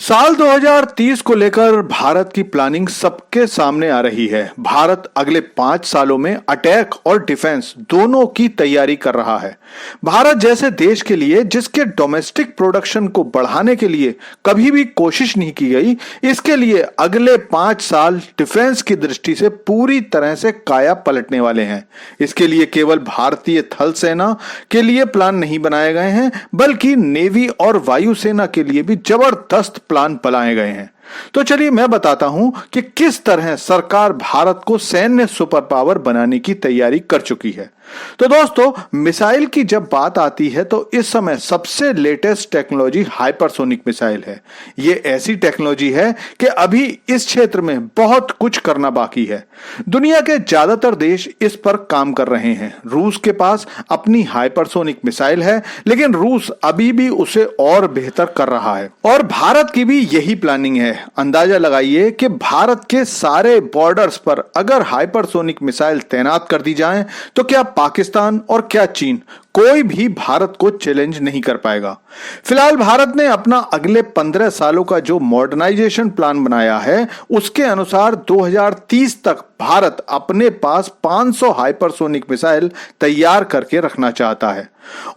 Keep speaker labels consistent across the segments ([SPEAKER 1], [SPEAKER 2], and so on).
[SPEAKER 1] साल 2030 को लेकर भारत की प्लानिंग सबके सामने आ रही है। भारत अगले 5 सालों में अटैक और डिफेंस दोनों की तैयारी कर रहा है। भारत जैसे देश के लिए जिसके डोमेस्टिक प्रोडक्शन को बढ़ाने के लिए कभी भी कोशिश नहीं की गई, इसके लिए अगले 5 साल डिफेंस की दृष्टि से पूरी तरह से काया पलटने वाले हैं। इसके लिए केवल भारतीय थल सेना के लिए प्लान नहीं बनाए गए हैं, बल्कि नेवी और वायुसेना के लिए भी जबरदस्त प्लान बनाए गए हैं। तो चलिए मैं बताता हूं कि किस तरह सरकार भारत को सैन्य सुपर पावर बनाने की तैयारी कर चुकी है। तो दोस्तों, मिसाइल की जब बात आती है तो इस समय सबसे लेटेस्ट टेक्नोलॉजी हाइपरसोनिक मिसाइल है। यह ऐसी टेक्नोलॉजी है कि अभी इस क्षेत्र में बहुत कुछ करना बाकी है। दुनिया के ज्यादातर देश इस पर काम कर रहे हैं। रूस के पास अपनी हाइपरसोनिक मिसाइल है, लेकिन रूस अभी भी उसे और बेहतर कर रहा है और भारत की भी यही प्लानिंग है। अंदाजा लगाइए कि भारत के सारे बॉर्डर्स पर अगर हाइपरसोनिक मिसाइल तैनात कर दी जाएं, तो क्या पाकिस्तान और क्या चीन कोई भी भारत को चैलेंज नहीं कर पाएगा। फिलहाल भारत ने अपना अगले 15 सालों का जो मॉडर्नाइजेशन प्लान बनाया है, उसके अनुसार 2030 तक भारत अपने पास 500 हाइपरसोनिक मिसाइल तैयार करके रखना चाहता है,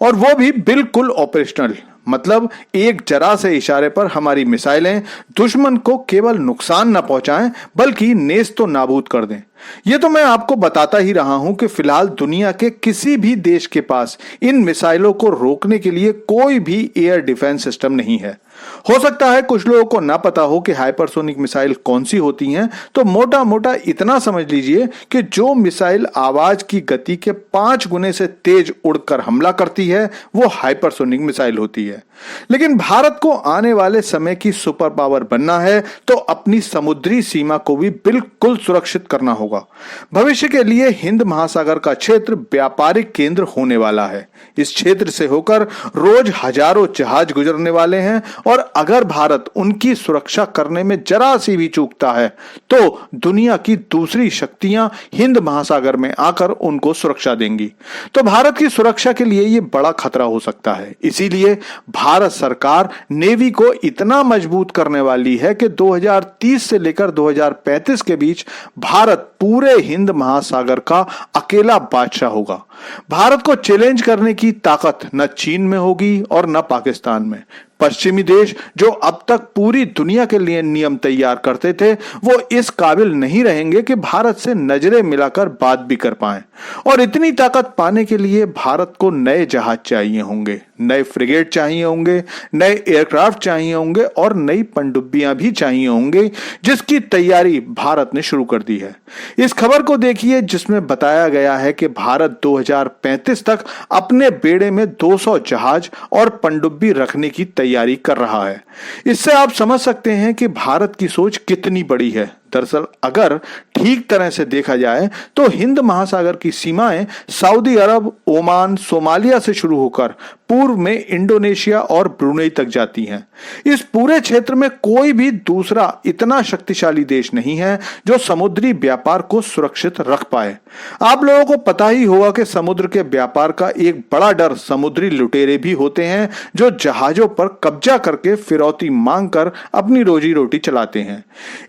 [SPEAKER 1] और वो भी बिल्कुल ऑपरेशनल। मतलब एक जरा से इशारे पर हमारी मिसाइलें दुश्मन को केवल नुकसान न पहुंचाएं, बल्कि नेस्तो नाबूद कर दें। ये तो मैं आपको बताता ही रहा हूं कि फिलहाल दुनिया के किसी भी देश के पास इन मिसाइलों को रोकने के लिए कोई भी एयर डिफेंस सिस्टम नहीं है। हो सकता है कुछ लोगों को ना पता हो कि हाइपरसोनिक मिसाइल कौन सी होती हैं, तो मोटा मोटा इतना समझ लीजिए कि जो मिसाइल आवाज की गति के 5 गुने से तेज उड़कर हमला करती है, वो हाइपरसोनिक मिसाइल होती है। लेकिन भारत को आने वाले समय की सुपर पावर बनना है तो अपनी समुद्री सीमा को भी बिल्कुल सुरक्षित करना होगा। भविष्य के लिए हिंद महासागर का क्षेत्र व्यापारिक केंद्र होने वाला है। इस क्षेत्र से होकर रोज हजारों जहाज गुजरने वाले हैं, और अगर भारत उनकी सुरक्षा करने में जरा सी भी चूकता है, तो दुनिया की दूसरी शक्तियां हिंद महासागर में आकर उनको सुरक्षा देंगी। तो भारत की सुरक्षा के लिए यह बड़ा खतरा हो सकता है। इसीलिए भारत सरकार नेवी को इतना मजबूत करने वाली है कि 2030 से लेकर 2035 के बीच भारत पूरे हिंद महासागर का अकेला बादशाह होगा। भारत को चैलेंज करने की ताकत न चीन में होगी और न पाकिस्तान में। पश्चिमी देश जो अब तक पूरी दुनिया के लिए नियम तैयार करते थे, वो इस काबिल नहीं रहेंगे कि भारत से नजरें मिलाकर बात भी कर पाएं। और इतनी ताकत पाने के लिए भारत को नए जहाज चाहिए होंगे, नए फ्रिगेट चाहिए होंगे, नए एयरक्राफ्ट चाहिए होंगे और नई पनडुब्बियां भी चाहिए होंगे, जिसकी तैयारी भारत ने शुरू कर दी है। इस खबर को देखिए, जिसमें बताया गया है कि भारत 2035 तक अपने बेड़े में 200 जहाज और पनडुब्बी रखने की तैयारी कर रहा है। इससे आप समझ सकते हैं कि भारत की सोच कितनी बड़ी है। दरअसल अगर ठीक तरह से देखा जाए तो हिंद महासागर की सीमाएं सऊदी अरब, ओमान, सोमालिया से शुरू होकर पूर्व में इंडोनेशिया और ब्रुनेई तक जाती हैं। इस पूरे क्षेत्र में कोई भी दूसरा इतना शक्तिशाली देश नहीं है जो समुद्री व्यापार को सुरक्षित रख पाए। आप लोगों को पता ही होगा कि समुद्र के व्यापार का एक बड़ा डर समुद्री लुटेरे भी होते हैं, जो जहाजों पर कब्जा करके फिरौती मांगकर अपनी रोजी रोटी चलाते हैं।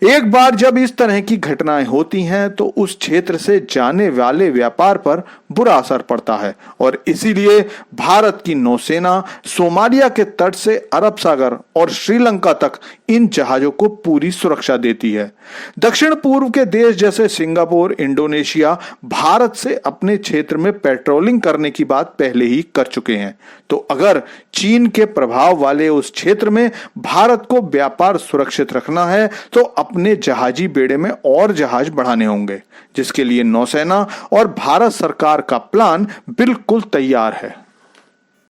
[SPEAKER 1] एक बार जब इस तरह की घटनाएं होती हैं तो उस क्षेत्र से जाने वाले व्यापार पर बुरा असर पड़ता है, और इसीलिए भारत की नौसेना सोमालिया के तट से अरब सागर और श्रीलंका तक इन जहाजों को पूरी सुरक्षा देती है। दक्षिण पूर्व के देश जैसे सिंगापुर, इंडोनेशिया भारत से अपने क्षेत्र में पेट्रोलिंग करने की बात पहले ही कर चुके हैं। तो अगर चीन के प्रभाव वाले उस क्षेत्र में भारत को व्यापार सुरक्षित रखना है, तो अपने जहाजी बेड़े में और जहाज बढ़ाने होंगे, जिसके लिए नौसेना और भारत सरकार का प्लान बिल्कुल तैयार है।